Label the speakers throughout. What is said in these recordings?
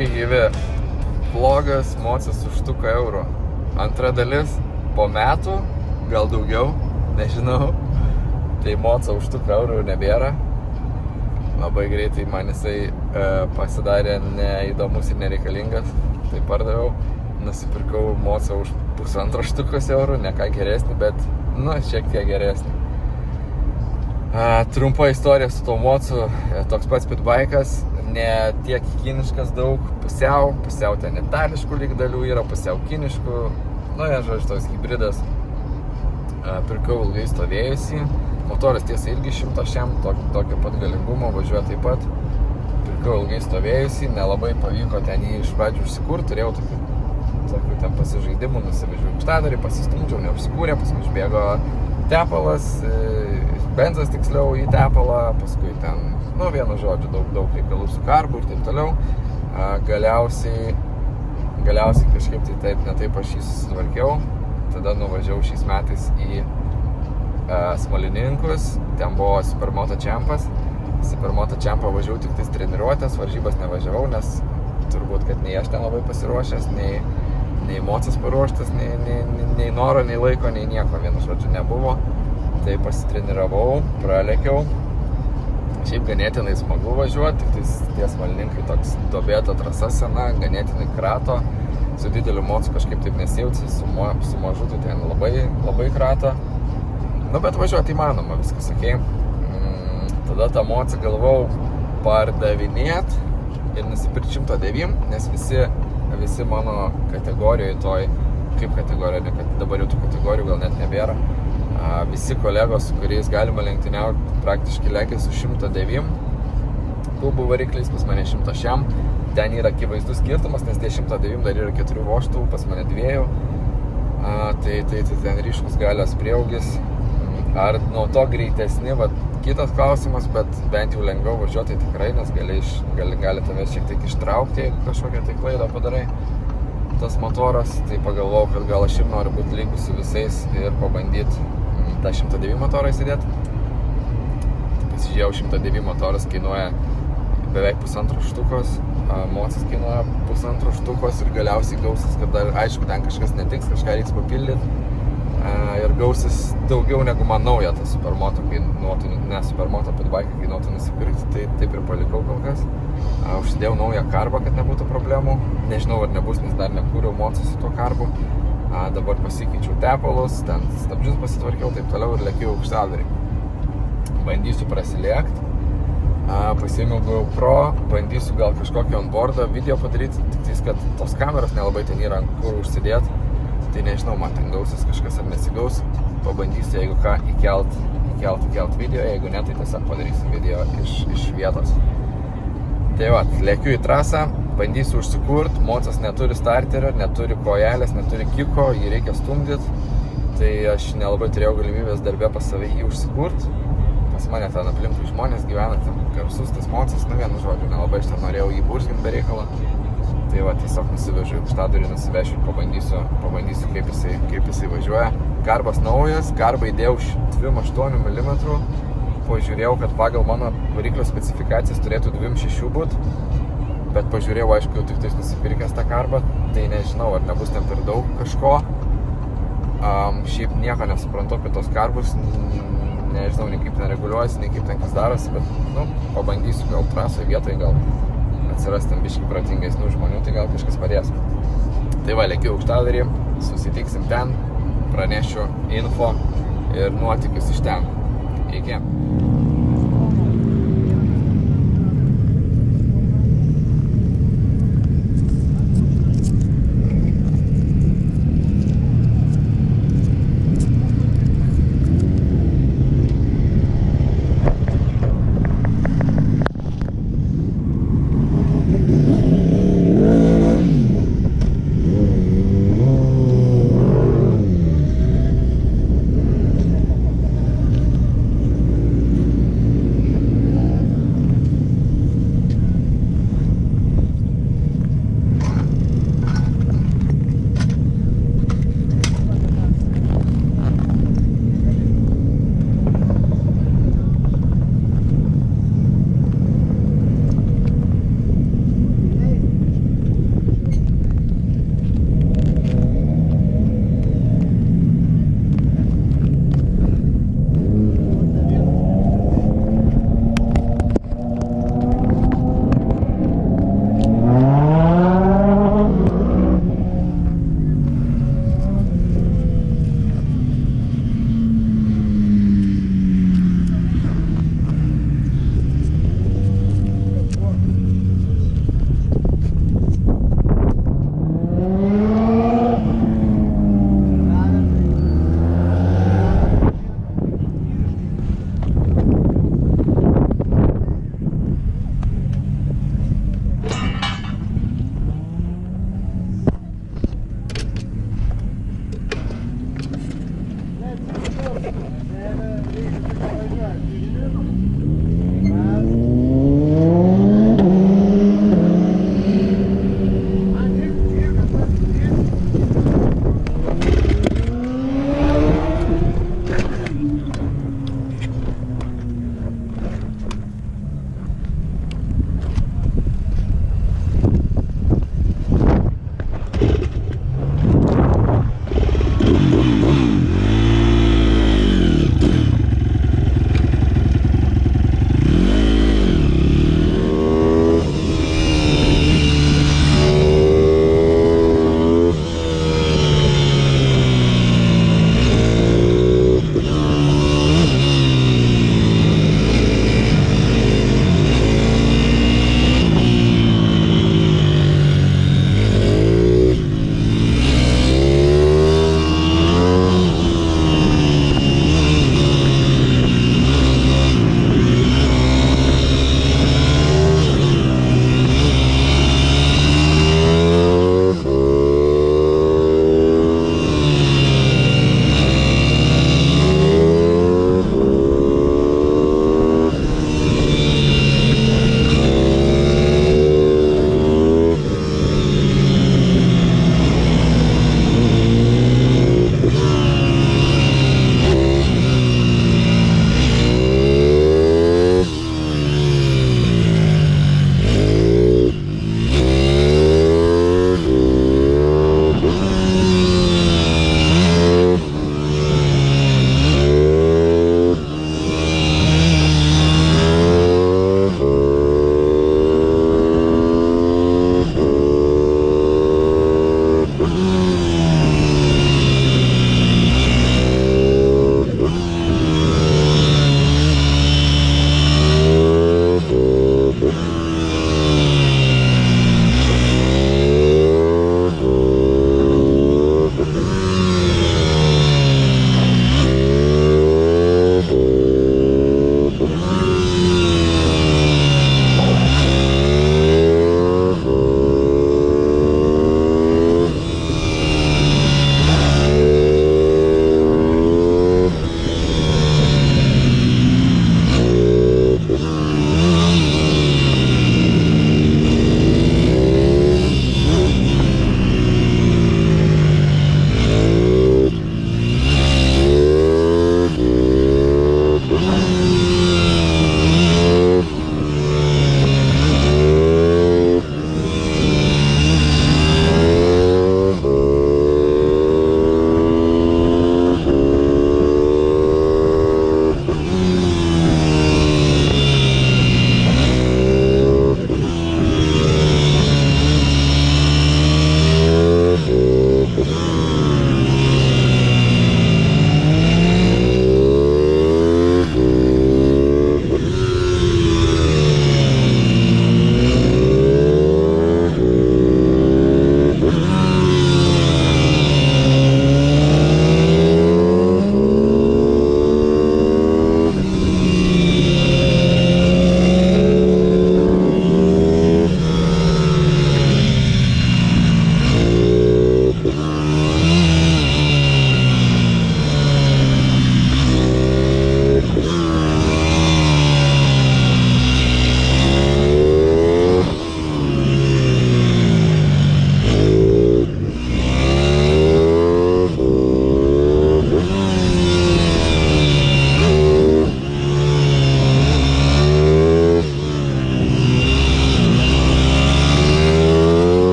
Speaker 1: Sveiki gyvi. Vlogas Mocas už 100 eurų. Antra dalis po metų, gal daugiau, nežinau. Tai Moca už 100 eurų nebėra. Labai greitai man jisai pasidarė neįdomus ir nereikalingas. Tai pardaviau. Nusipirkau Moca už 1,5 štukos eurų, ne ką geresnį, bet šiek tiek geresnį. Trumpa istorija su to Mocu, toks pats pitbaikas, ne tiek kiniškas daug, pusiau ten itališkų lyg dalių yra, pusiau kiniškų, žodžiu, toks hybridas. Pirkau ilgai stovėjusį, motoras tiesa irgi 100 šiam, tokio pat galingumo, važiuoja taip pat. Pirkau ilgai stovėjusį, nelabai pavyko ten jį iš pradžių užsikurti, turėjau tokių ten pasižaidimų, nusivežiau aukštadarį, pasistumdžiau, neužsikūrė, paskui išbėgo tepalas, benzas tiksliau į tepalą, paskui ten, vienu žodžiu, daug reikalų su karbu ir taip toliau. Galiausiai kažkaip tai taip aš jį susitvarkiau, tada nuvažiavau šiais metais į Smolininkus, ten buvo Supermoto čempas. Supermoto čempą važiavau tik tais treniruotės, varžybas nevažiavau, nes turbūt, kad nei aš ten labai pasiruošęs, nei Mocas paruoštas, nei noro, nei laiko, nei nieko, vienu žodžiu, nebuvo. Tai pasitreniravau, pralekiau. Šiaip ganėtinai smagu važiuoti, tik tie Smolininkai toks duobėta trasa sena, ganėtinai krato. Su dideliu Mocu kažkaip taip nesijauti, su mažu tai ten labai krato. Bet važiuoti įmanoma, viskas okei. Tada tą Mocą galvau pardavinėt ir nusipirkti 109, nes visi mano kategorijoje toj, kaip kategorija, kad dabar jau tų kategorijų gal net nebėra. Visi kolegos, su kuriais galima lenktyniauti, praktiškai lekia su 109 kubų varikliais, pas mane 100 šiam. Ten yra akivaizdus skirtumas, nes tie 109 dar yra 4 vožtuvų, pas mane 2. Tai ten ryškus galios prieaugis. Ar nuo to greitesni, kitas klausimas, bet bent jau lengviau važiuoti tikrai, nes gali tave šiek tiek ištraukti, jeigu kažkokią tai klaidą padarai. Tas motoras, tai pagalvojau, kad gal aš ir noriu būti lygus su visais ir pabandyti tą 109 motorą įsidėti. Pasižiūrėjau, 109 motoras kainuoja beveik 1,5 štukos, Mocas kainuoja 1,5 štukos ir galiausiai gausis, kad dar, aišku, ten kažkas netiks, kažką reiks papildyti. Ir gausis daugiau negu man nauja ta Supermoto kainuotų, ne Supermoto pitbaiką kainuotų nusipirkti, tai taip ir palikau kol kas. Užsidėjau naują karbą, kad nebūtų problemų. Nežinau, ar nebus, nes dar nekūriau Mocą su tuo karbu. Dabar pasikeičiau tepalus, ten stabdžius pasitvarkiau, taip toliau ir lėkiau aukštadarį. Bandysiu prasilėkti. Pasiėmiau GoPro, bandysiu gal kažkokį onboardą video padaryti, tik tais, kad tos kameros nelabai ten yra kur užsidėti. Tai nežinau, man ten gausis kažkas ar nesigaus. Pabandysiu, jeigu ką, įkelt video, jeigu ne, tai tiesiog padarysiu video iš vietos. Tai lėkiu į trasą, bandysiu užsikurti, Mocas neturi starterio, neturi kojelės, neturi kiko, jį reikia stumdyti. Tai aš nelabai turėjau galimybės darbę pas save jį užsikurti. Pas mane ten aplinkui žmonės gyvena, ten garsus tas Mocas, vienu žodžiu, nelabai aš ten norėjau jį burzginti be reikalo. Tai tiesiog nusivežiu į aukštadurį, nusivešiu ir pabandysiu kaip jisai važiuoja. Karbas naujas, karbą įdėjau 2,8 mm. Pažiūrėjau, kad pagal mano variklio specifikacijas turėtų 2,6 būt, bet pažiūrėjau, aišku, jau tik tais nusipirkęs tą karbą, tai nežinau, ar nebus ten per daug kažko. Šiaip nieko nesuprantu apie tos karbus, nežinau, nei kaip ten reguliuojasi, nei kaip ten kas darosi, bet, pabandysiu gal trasoje vietoje, gal atsiras ten biškį protingesnių žmonių, tai gal kažkas padės. Tai lėkiu aukštadarį, susitiksim ten, pranešiu info ir nuotykius iš ten. Iki.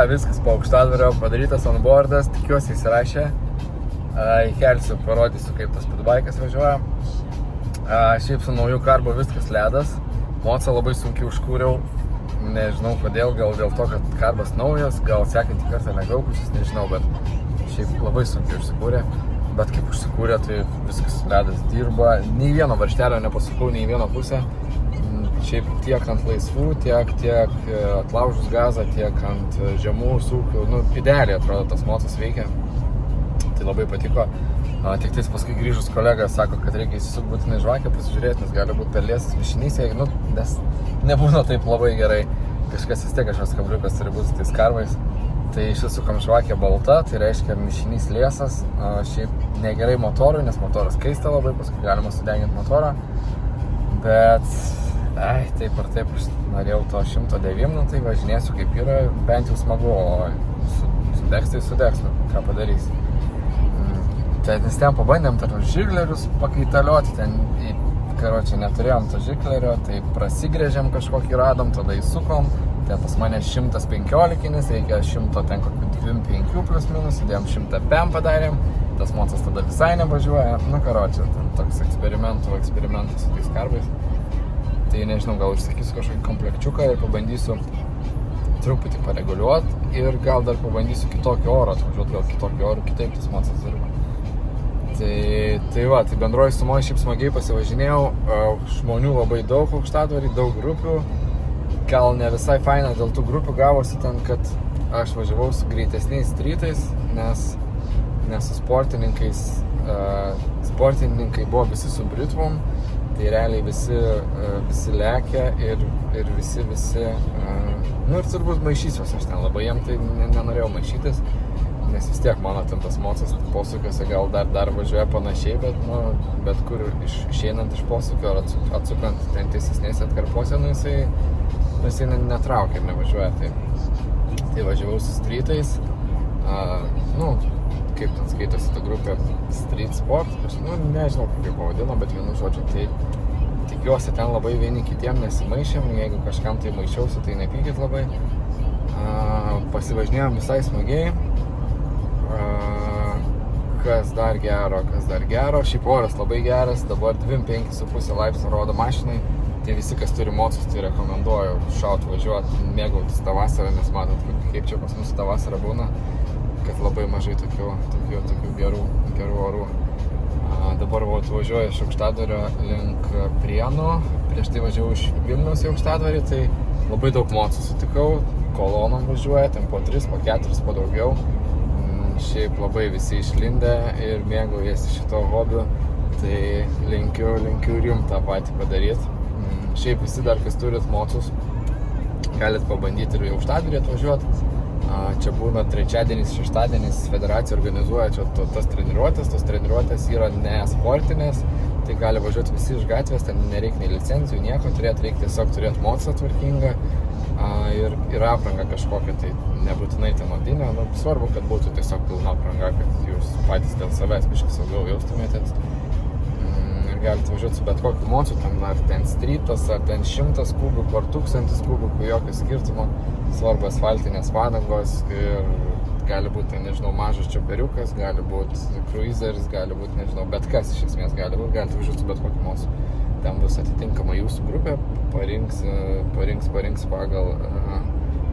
Speaker 1: viskas po Aukštadvario padarytas onboardas, tikiuosi įsirašė. Įkelsiu, parodysiu, kaip tas speedbike'as važiuoja. Šiaip su nauju karbu viskas ledas. Mocą labai sunkiai užkūriau. Nežinau kodėl, gal dėl to, kad karbas naujas, gal sekantį kartą lengviau kusis, nežinau, bet šiaip labai sunkiai užsikūrė. Bet kaip užsikūrė, tai viskas ledas dirba. Nei vieno varžtelio nepasukau, nei vieno pusę. Šiaip tiek ant laisvų, tiek atlaužus gazą, tiek ant žemų sūkių. Nu, idealiai atrodo tas mocas veikia. Tai labai patiko. Tik tais paskui grįžus kolega sako, kad reikia įsisuk būtinai žvakę pasižiūrėti, nes gali būti per liesas mišinys, nes nebūna taip labai gerai. Kažkas vis tiek kažkas kabliukas turi būti su tais karvais. Tai išsisukam žvakę balta, tai reiškia mišinys liesas. Šiaip negerai motorui, nes motoras kaista labai, paskui galima sudeginti motorą. Bet, taip ar taip, aš norėjau to 109, tai važinėsiu kaip yra, bent jau smagu, o sudegs tai sudegs, ką padarysi. Tai nes ten pabandėm tarp žiglerius pakaitalioti, ten, karočią, neturėjom to žiglerio, tai prasigrėžėm kažkokį radom, tada įsukom, ten pas mane 115, reikia 100 ten kokių 25 plus minus, įdėjom 105 padarėm, tas mocas tada visai nevažiuoja, karočią, ten toks eksperimentas su tais karbais. Tai nežinau, gal užsakysiu kažkokį komplekčiuką ir pabandysiu truputį pareguliuoti ir gal dar pabandysiu kitokį orą atvažiuoti, gal kitokį orą, kitaip tas mocas dirba. Tai bendroji sumoji šiaip smagiai pasivažinėjau, žmonių labai daug Aukštadvarį, daug grupių, gal ne visai faina dėl tų grupių gavosi ten, kad aš važiavau su greitesniais strytais, nes su sportininkais, sportininkai buvo visi su britvom, tai realiai visi lekia ir visi, ir turbūt maišysiuos aš ten labai, jiem tai nenorėjau maišytis. Nes vis tiek mano ten tas mocas posūkiuose gal dar važiuoja panašiai, bet kur išeinant iš posūkio ar atsukant ten tiesesnėse atkarpose, jisai netraukia ir nevažiuoja. Tai važiavau su strytais, kaip ten skaitosi ta grupė Street Sport, nežinau kaip pavadino, bet vienu žodžiu, tai tikiuosi ten labai vieni kitiem nesimaišėm, jeigu kažkam tai maišiausi, tai nepykit labai. Pasivažinėjom visai smagiai. Kas dar gero, šiaip oras labai geras, dabar 25,5 laipsnių rodo mašinai, tai visi, kas turi mocus, tai rekomenduoju šaut važiuoti, mėgautis tą vasarą, nes matot, kaip čia pas mus tą vasarą būna, kad labai mažai tokių gerų orų. Dabar važiuoju iš Aukštadvario link Prienų, prieš tai važiavau iš Vilniaus į Aukštadvarį, tai labai daug mocų sutikau, kolonom važiuoja, ten po 3, po 4, po daugiau. Šiaip labai visi išlindę ir mėgaujasi šito hobiu, tai linkiu ir jums tą patį padaryti. Šiaip visi dar, kas turit mocus, galit pabandyti ir į Aukštadvarį atvažiuoti. Čia būna trečiadienis, šeštadienis, federacija organizuoja čia tas treniruotės yra ne sportinės, tai gali važiuoti visi iš gatvės, ten nereikia nei licenzijų, nieko reikia tiesiog turėti mocą tvarkingą ir aprangą kažkokią, tai nebūtinai ten odinę, svarbu, kad būtų tiesiog pilna apranga, kad jūs patys dėl savęs biškį saugiau jaustumėtės. Ir galite važiuoti su bet kokiu mocu, ar ten streetas, ar ten 100 kubikų, ar 1000 kubikų, jokio skirtumo. Svarbu asfaltinės padangos ir gali būti, nežinau, mažas čioperiukas, gali būti cruiseris, gali būti, nežinau, bet kas iš esmės gali būti, galite važiuoti su bet kokiu mocu. Ten bus atitinkama jūsų grupė, parinks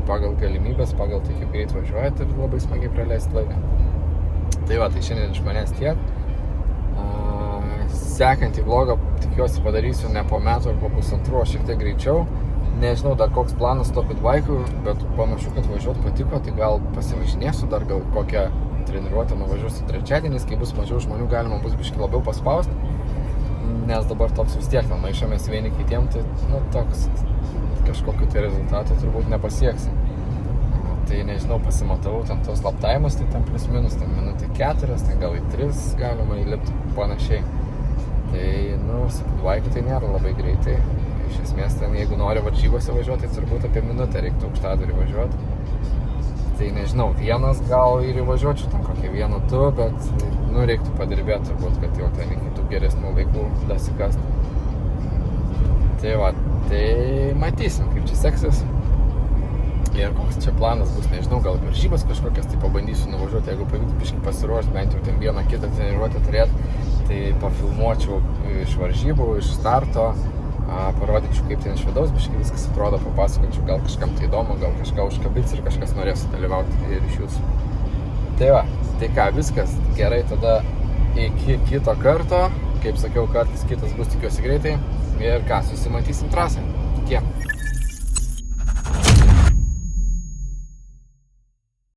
Speaker 1: pagal galimybės, pagal tai, kaip greit važiuojate ir labai smagiai praleisti laiką. Tai šiandien iš manęs tiek. Sekantį vlogą tikiuosi padarysiu ne po metų ar po pusantrų, šiek tiek greičiau. Nežinau dar koks planas to pitbike'ų, bet panašu, kad važiuoti patiko, tai gal pasivažinėsiu, dar gal kokią treniruotę nuvažiuosiu trečiadienis, kai bus mažiau žmonių, galima bus biškį labiau paspausti, nes dabar toks vis tiek maišomės vieni kitiem, tai toks kažkokiu tai rezultatų turbūt nepasieksi. Tai nežinau, pasimatavau ten tos laptaimus, tai ten plus minus, ten minutė 4, ten gal į 3 galima įlipti panašiai. Tai, su pitbike'u tai nėra labai greitai. Iš esmės, ten, jeigu nori varžybose važiuoti, tai turbūt apie minutę reiktų Aukštadvarį važiuoti. Tai nežinau, vienas gal ir įvažiuočiau, ten kokie 1-2, bet reiktų padirbėti turbūt, kad jau ten iki tų geresnių laikų dasikast. Tai tai matysim, kaip čia seksis. Ir koks čia planas bus, nežinau, gal varžybas kažkokias, tai pabandysiu nuvažiuoti, jeigu pavyks biškį pasiruošti, bent jau ten vieną kitą treniruotę turėti, tai pafilmuočiau iš varžybų, iš starto, parodyčiau, kaip ten iš vidaus biškį viskas atrodo, papasakočiau, gal kažkam tai įdomu, gal kažką užkabins ir kažkas norės dalyvauti ir iš jūsų. Tai va, tai ką, viskas gerai, tada iki kito karto, kaip sakiau, kartas kitas bus tikiuosi greitai ir ką, susimatysim trasą. Iki.